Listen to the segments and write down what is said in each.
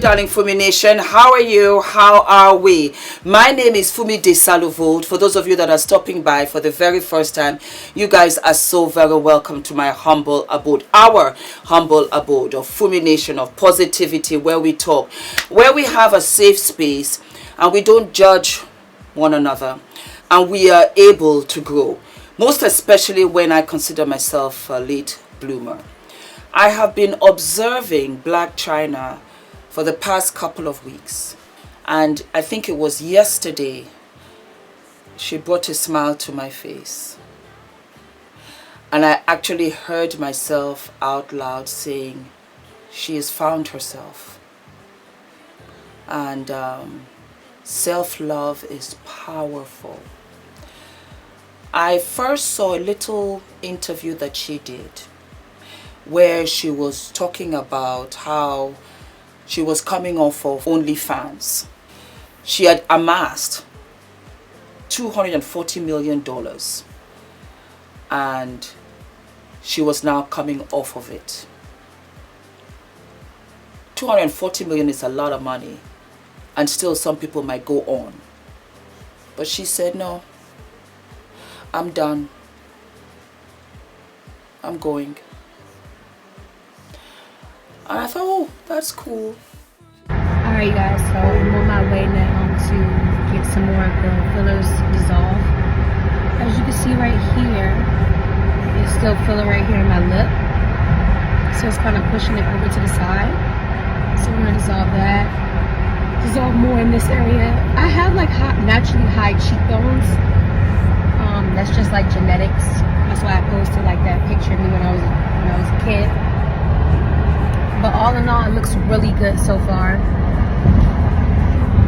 darling Fumi Nation. How are you? How are we? My name is Fumidesaluvold. For those of you that are stopping by for the very first time, you guys are so very welcome to my humble abode, our humble abode of Fumi Nation, of positivity, where we talk, where we have a safe space and we don't judge one another and we are able to grow, most especially when I consider myself a late bloomer. I have been observing Black China for the past couple of weeks, and I think it was yesterday she brought a smile to my face, and I actually heard myself out loud saying she has found herself, and self-love is powerful. I first saw a little interview that she did where she was talking about how she was coming off of OnlyFans. She had amassed $240 million and she was now coming off of it. $240 million is a lot of money, and still some people might go on. But she said, no, I'm done. I'm going. And I thought, oh, that's cool. Alright guys, so I'm on my way now to get some more of the fillers dissolved. As you can see right here, there's still filler right here in my lip. So it's kind of pushing it over to the side. So we're going to dissolve that. Dissolve more in this area. I have like naturally high cheekbones. That's just like genetics. That's why I posted like that picture of me when I was a kid. But all in all, it looks really good so far.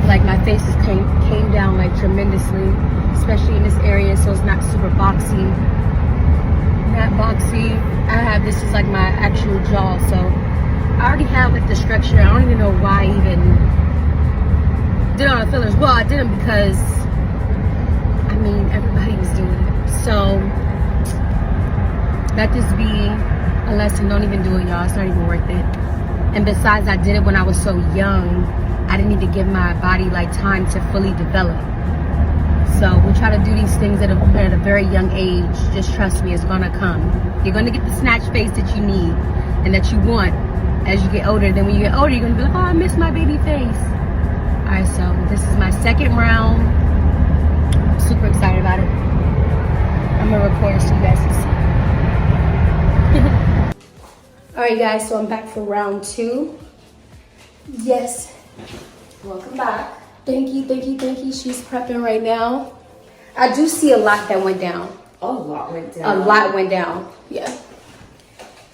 Like my face came down like tremendously, especially in this area, so it's not super boxy. Not boxy. This is like my actual jaw, so I already have like the structure. I don't even know why I even did all the fillers. Well, I did them because, I mean, everybody was doing it. So let this be a lesson. Don't even do it, y'all. It's not even worth it. And besides, I did it when I was so young. I didn't need to give my body like time to fully develop. So we try to do these things at a very young age. Just trust me, it's gonna come. You're gonna get the snatch face that you need and that you want as you get older. Then when you get older, you're gonna be like, oh, I miss my baby face. All right, so this is my second round. I'm super excited about it. I'm gonna record it so you guys can see. Alright guys, so I'm back for round 2. Yes. Welcome back. Thank you. She's prepping right now. I do see a lot that went down. A lot went down. A lot went down. Yeah.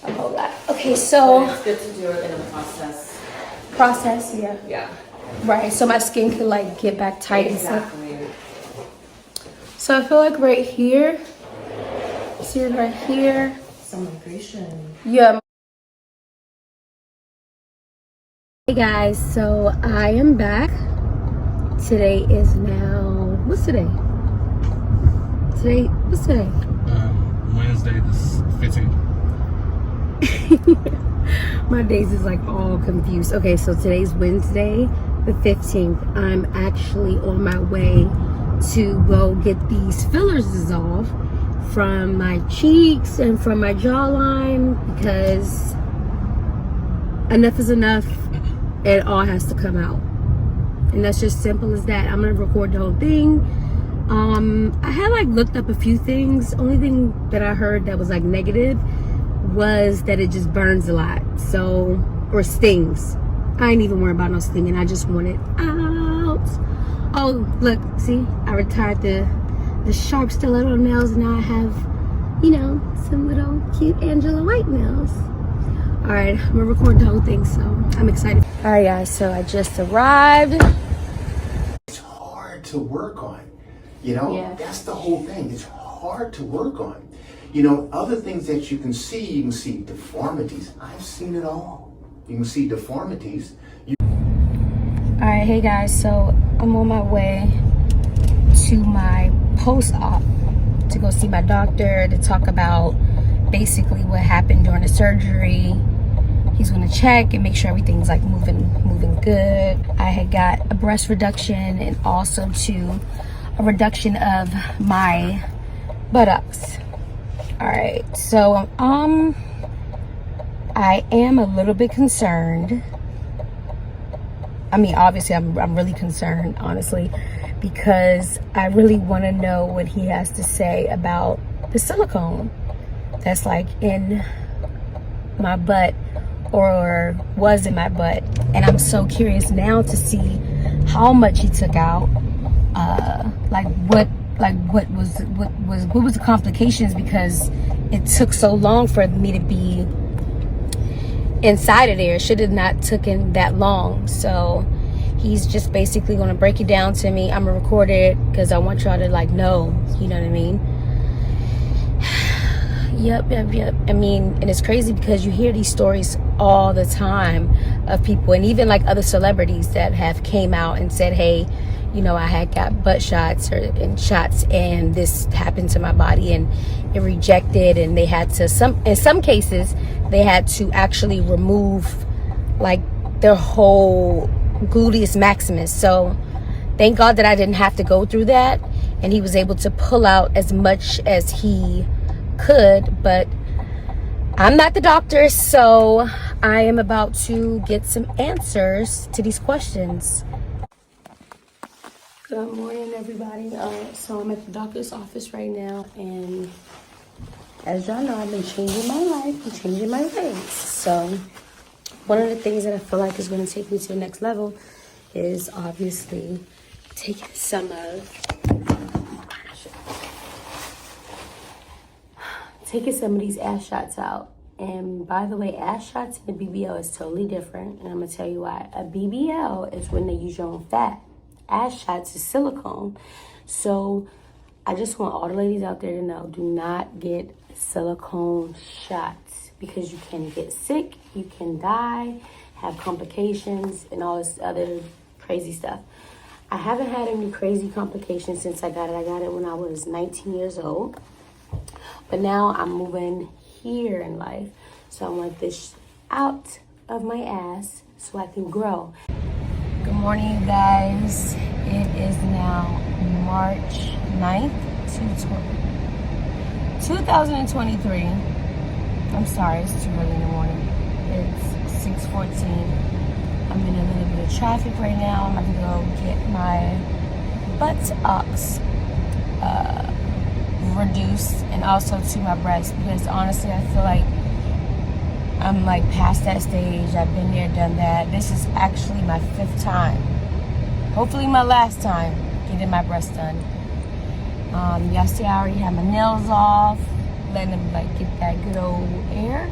A whole lot. Okay, so but it's good to do it in a process. Process, yeah. Yeah. Right, so my skin could like get back tight Exactly. and stuff. So I feel like right here. See it right here. Some migration. Yeah. Hey guys, so I am back. Today is now, what's today? What's today? Wednesday the 15th. My days is like all confused. Okay, so today's Wednesday the 15th. I'm actually on my way to go get these fillers dissolved from my cheeks and from my jawline, because enough is enough. It all has to come out, and that's just simple as that. I'm gonna record the whole thing. I had like looked up a few things. Only thing that I heard that was like negative was that it just burns a lot, so, or stings. I ain't even worried about no stinging. I just want it out. Oh look, see, I retired the sharp stiletto nails, and now I have, you know, some little cute Angela White nails. All right, I'm gonna record the whole thing, so I'm excited. All right, guys, so I just arrived. It's hard to work on, you know? Yeah. That's the whole thing. It's hard to work on. You know, other things that you can see deformities. I've seen it all. You can see deformities. All right, hey guys, so I'm on my way to my post-op to go see my doctor to talk about basically what happened during the surgery. He's gonna check and make sure everything's like moving good. I had got a breast reduction and also too a reduction of my buttocks. All right, so I am a little bit concerned. I mean, obviously I'm really concerned, honestly, because I really want to know what he has to say about the silicone that's like in my butt or was in my butt. And I'm so curious now to see how much he took out, what was the complications, because it took so long for me to be inside of there. It should have not taken that long. So he's just basically going to break it down to me. I'm gonna record it because I want y'all to like know, you know what I mean? Yep. I mean, and it's crazy because you hear these stories all the time of people, and even like other celebrities that have came out and said, hey, you know, I had got butt shots and shots and this happened to my body and it rejected, and they had to, in some cases they had to actually remove like their whole gluteus maximus. So thank God that I didn't have to go through that, and he was able to pull out as much as he could. But I'm not the doctor, so I am about to get some answers to these questions. Good morning, everybody. So I'm at the doctor's office right now, and as y'all know, I've been changing my life and changing my ways. So one of the things that I feel like is going to take me to the next level is obviously taking some of these ass shots out. And by the way, ass shots and a BBL is totally different, and I'm going to tell you why. A BBL is when they use your own fat. Ass shots is silicone. So I just want all the ladies out there to know, do not get silicone shots, because you can get sick, you can die, have complications, and all this other crazy stuff. I haven't had any crazy complications since I got it. I got it when I was 19 years old. But now I'm moving here in life. So I want this out of my ass so I can grow. Good morning, you guys. It is now March 9th, 2023. I'm sorry, it's too early in the morning. It's 6:14. I'm in a little bit of traffic right now. I'm about to go get my buttocks reduced, and also to my breasts, because honestly I feel like I'm like past that stage. I've been there, done that. This is actually my 5th time, hopefully my last time, getting my breasts done. Yesterday I already had my nails off, letting them like get that good old air.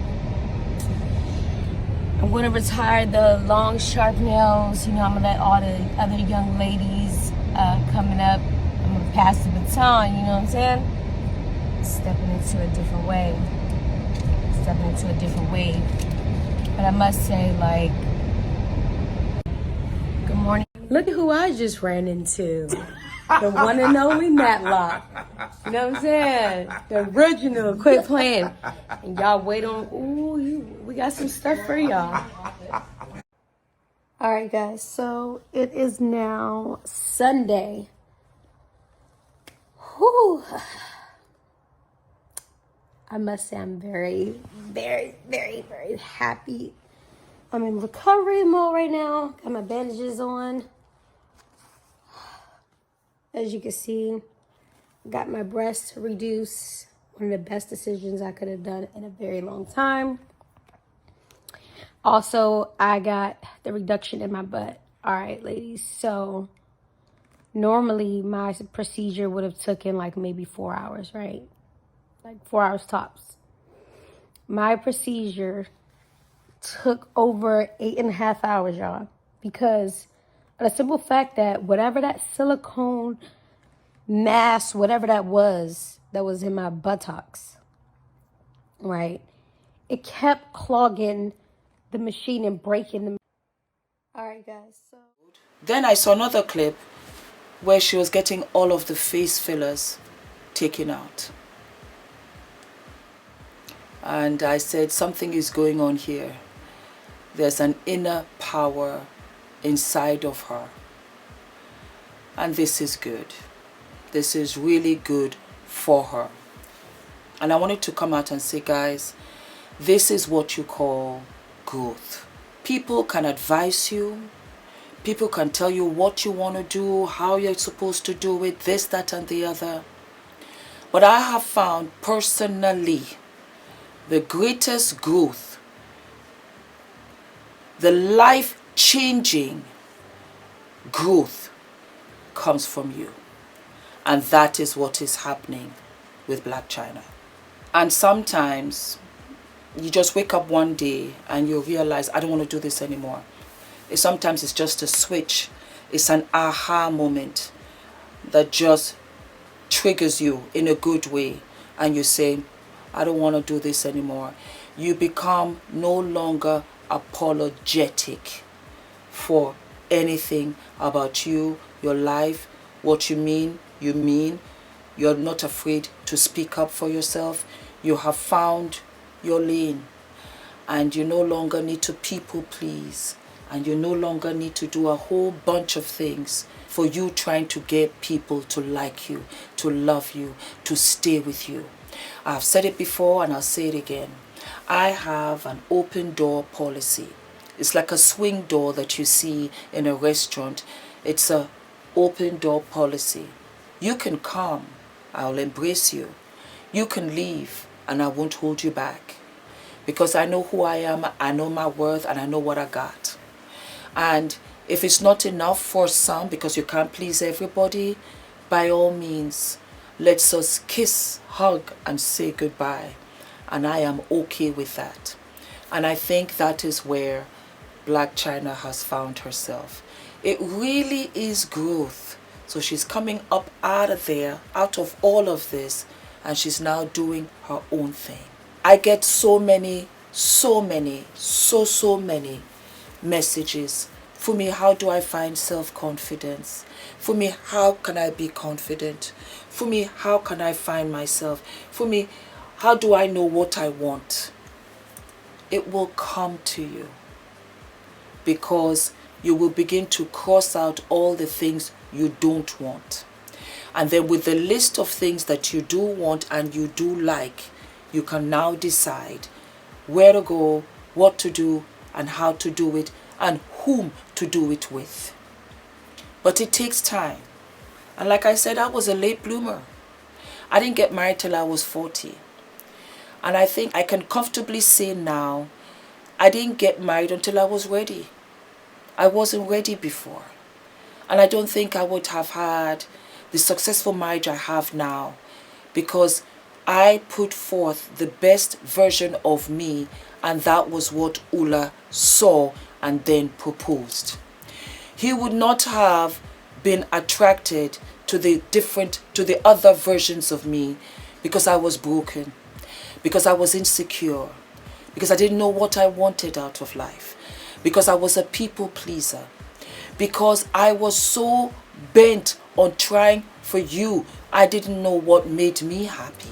I'm going to retire the long sharp nails. You know, I'm going to let all the other young ladies coming up, I'm going to pass the baton, you know what I'm saying? Stepping into a different way. But I must say, like, good morning. Look at who I just ran into. The one and only Matlock. You know what I'm saying? The original. Quit playing. And y'all wait on, we got some stuff for y'all. All right, guys. So it is now Sunday. Whew. I must say I'm very, very, very, very happy. I'm in recovery mode right now. Got my bandages on. As you can see, got my breasts reduced. One of the best decisions I could have done in a very long time. Also, I got the reduction in my butt. All right, ladies. So normally my procedure would have taken like maybe 4 hours, right? Like 4 hours tops. My procedure took over 8.5 hours, y'all, because of the simple fact that whatever that silicone mass, whatever that was in my buttocks, right, it kept clogging the machine and breaking the. All right, guys. So Then I saw another clip where she was getting all of the face fillers taken out. And I said, something is going on here. there's an inner power inside of her. And this is good. This is really good for her. And I wanted to come out and say, guys, this is what you call growth. People can advise you. People can tell you what you want to do, how you're supposed to do it, this, that, and the other. But I have found personally the greatest growth, the life-changing growth comes from you. And that is what is happening with Blac Chyna. And sometimes you just wake up one day and you realize, I don't want to do this anymore. Sometimes it's just a switch. It's an aha moment that just triggers you in a good way. And you say, I don't want to do this anymore. You become no longer apologetic for anything about you, your life, what you mean, you mean. You're not afraid to speak up for yourself. You have found your lane, and you no longer need to people please, and you no longer need to do a whole bunch of things for you trying to get people to like you, to love you, to stay with you. I've said it before and I'll say it again. I have an open door policy. It's like a swing door that you see in a restaurant. It's an open door policy. You can come, I'll embrace you. You can leave and I won't hold you back. Because I know who I am, I know my worth, and I know what I got. And if it's not enough for some because you can't please everybody, by all means, let's us kiss, hug, and say goodbye. And I am okay with that. And I think that is where Blac Chyna has found herself. It really is growth. So she's coming up out of there, out of all of this, and she's now doing her own thing. I get so many messages. Fumi, how do I find self-confidence? Fumi, how can I be confident? Fumi, how can I find myself? Fumi, how do I know what I want? It will come to you, because you will begin to cross out all the things you don't want. And then with the list of things that you do want and you do like, you can now decide where to go, what to do, and how to do it, and whom to do it with. But it takes time. And like I said, I was a late bloomer. I didn't get married till I was 40. And I think I can comfortably say now, I didn't get married until I was ready. I wasn't ready before. And I don't think I would have had the successful marriage I have now, because I put forth the best version of me, and that was what Ole saw and then proposed. He would not have been attracted to the other versions of me, because I was broken, because I was insecure, because I didn't know what I wanted out of life, because I was a people pleaser, because I was so bent on trying for you, I didn't know what made me happy.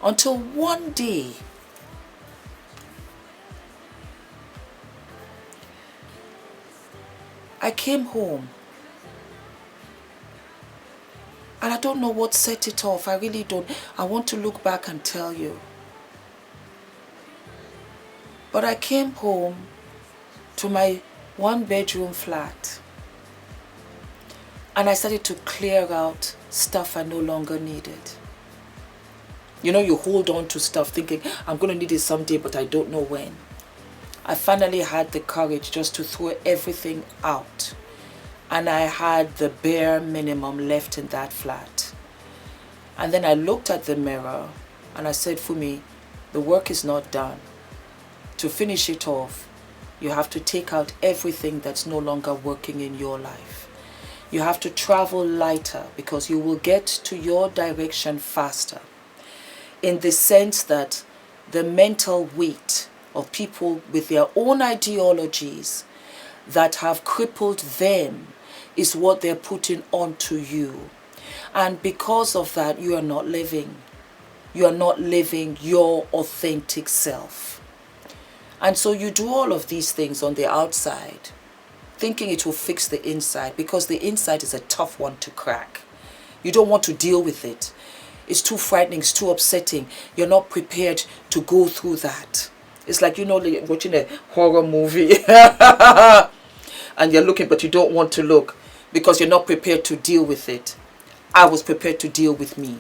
Until one day, I came home, and I don't know what set it off. I really don't. I want to look back and tell you. But I came home to my one-bedroom flat, and I started to clear out stuff I no longer needed. You know, you hold on to stuff thinking, I'm going to need it someday, but I don't know when. I finally had the courage just to throw everything out. And I had the bare minimum left in that flat. And then I looked at the mirror and I said, Fumi, the work is not done. To finish it off, you have to take out everything that's no longer working in your life. You have to travel lighter, because you will get to your direction faster. In the sense that the mental weight of people with their own ideologies that have crippled them is what they're putting onto you. And because of that, you are not living. You are not living your authentic self. And so you do all of these things on the outside, thinking it will fix the inside, because the inside is a tough one to crack. You don't want to deal with it. It's too frightening, it's too upsetting. You're not prepared to go through that. It's like, you know, you're watching a horror movie and you're looking, but you don't want to look because you're not prepared to deal with it. I was prepared to deal with me.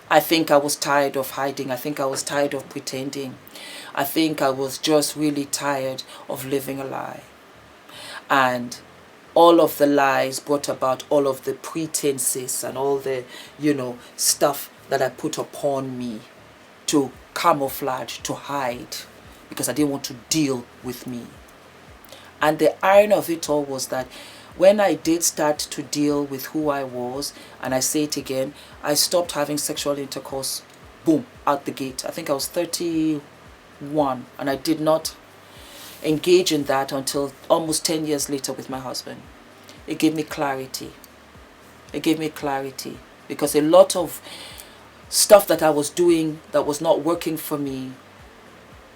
I think I was tired of hiding. I think I was tired of pretending. I think I was just really tired of living a lie. And all of the lies brought about all of the pretenses and all the, you know, stuff that I put upon me to camouflage, to hide, because I didn't want to deal with me. And the irony of it all was that when I did start to deal with who I was, and I say it again, I stopped having sexual intercourse, boom, out the gate. I think I was 31, and I did not engage in that until almost 10 years later with my husband. It gave me clarity. It gave me clarity, because a lot of stuff that I was doing that was not working for me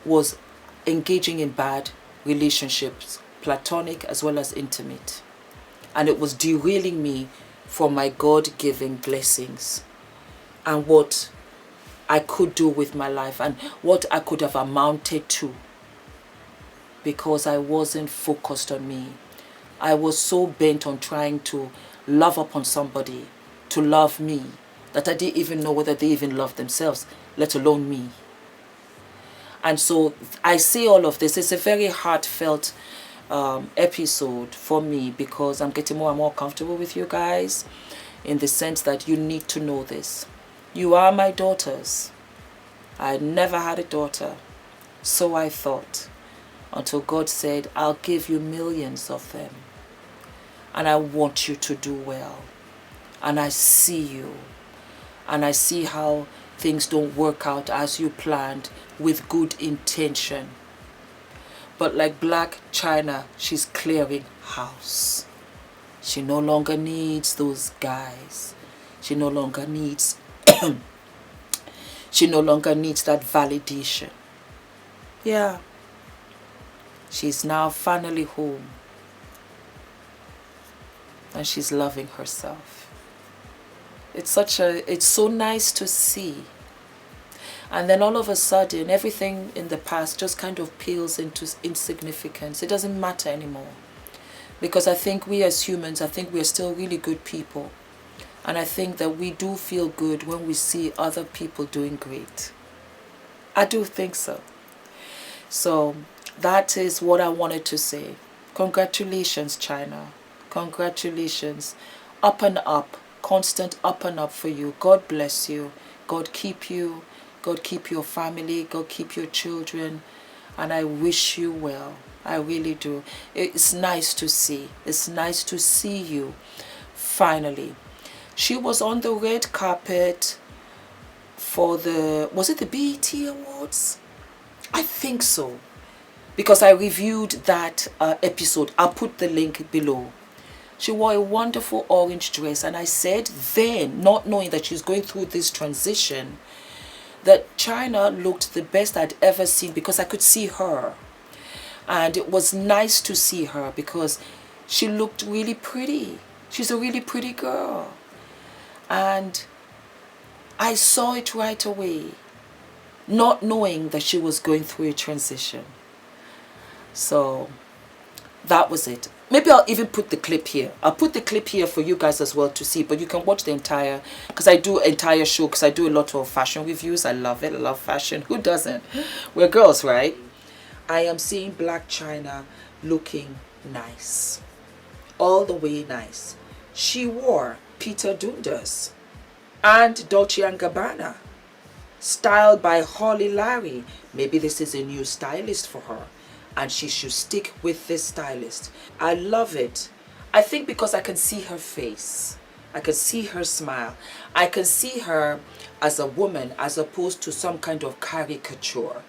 was engaging in bad relationships, platonic as well as intimate. And it was derailing me from my God-given blessings and what I could do with my life and what I could have amounted to, because I wasn't focused on me. I was so bent on trying to love upon somebody, to love me, that I didn't even know whether they even loved themselves, let alone me. And so I say all of this. It's a very heartfelt episode for me, because I'm getting more and more comfortable with you guys, in the sense that you need to know this. You are my daughters. I never had a daughter, so I thought, until God said, I'll give you millions of them, and I want you to do well. And I see you, and I see how things don't work out as you planned with good intention. But like Black China, she's clearing house. She no longer needs those guys. She no longer needs she no longer needs that validation. Yeah. She's now finally home. And she's loving herself. It's so nice to see. And then all of a sudden, everything in the past just kind of pales into insignificance. It doesn't matter anymore. Because I think we as humans, I think we are still really good people. And I think that we do feel good when we see other people doing great. I do think so. So that is what I wanted to say. Congratulations, China. Congratulations. Up and up. Constant up and up for you. God bless you. God keep you. God keep your family. God keep your children. And I wish you well. I really do. It's nice to see. It's nice to see you. Finally. She was on the red carpet for was it the BET Awards? I think so. Because I reviewed that episode. I'll put the link below. She wore a wonderful orange dress. And I said then, not knowing that she's going through this transition, that China looked the best I'd ever seen, because I could see her. And it was nice to see her because she looked really pretty. She's a really pretty girl. And I saw it right away, not knowing that she was going through a transition. So that was it. Maybe I'll even put the clip here. I'll put the clip here for you guys as well to see, but you can watch the entire, because I do entire show, because I do a lot of fashion reviews. I love it. I love fashion. Who doesn't? We're girls, right? I am seeing Black China looking nice. All the way nice. She wore Peter Dundas and Dolce & Gabbana, styled by Holly Larry. Maybe this is a new stylist for her, and she should stick with this stylist. I love it. I think because I can see her face. I can see her smile. I can see her as a woman as opposed to some kind of caricature.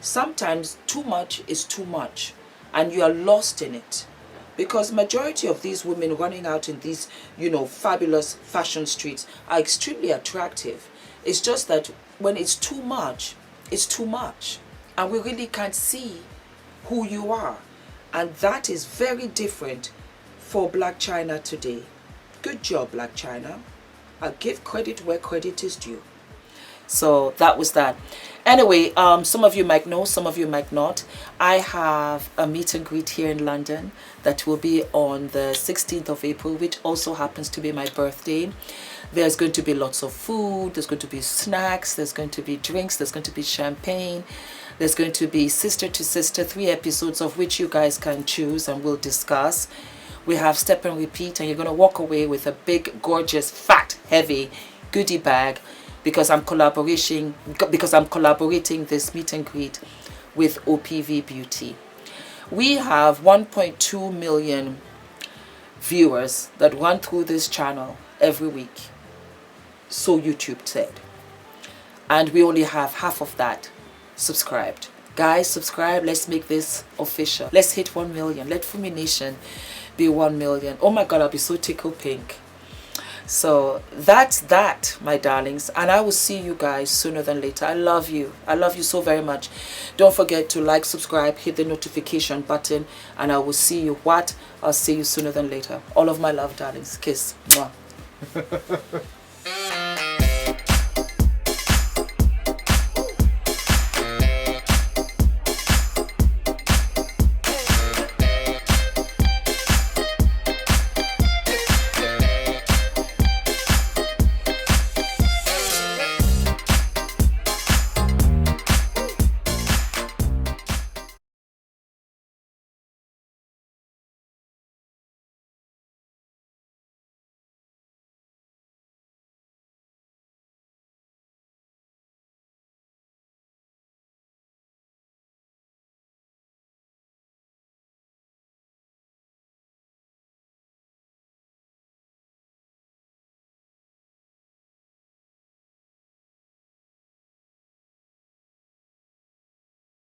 Sometimes too much is too much, and you are lost in it. Because majority of these women running out in these, you know, fabulous fashion streets are extremely attractive. It's just that when it's too much, it's too much. and we really can't see who you are. And that is very different for Black China today. Good job, Black China. I'll give credit where credit is due. So that was that. Anyway, some of you might know, some of you might not. I have a meet and greet here in London that will be on the 16th of April, which also happens to be my birthday. There's going to be lots of food, there's going to be snacks, there's going to be drinks, there's going to be champagne, there's going to be sister to sister, 3 episodes of which you guys can choose and we'll discuss. We have step and repeat, and you're going to walk away with a big, gorgeous, fat, heavy goodie bag because I'm collaborating this meet and greet with OPV Beauty. We have 1.2 million viewers that run through this channel every week, so YouTube said, and we only have half of that subscribed. Guys, subscribe. Let's make this official. Let's hit 1 million. Let Fumi Nation be 1 million. Oh my god, I'll be so tickle pink. So that's that, my darlings, and I will see you guys sooner than later. I love you. I love you so very much. Don't forget to like, subscribe, hit the notification button, and I will see you I'll see you sooner than later. All of my love, darlings. Kiss. Mwah.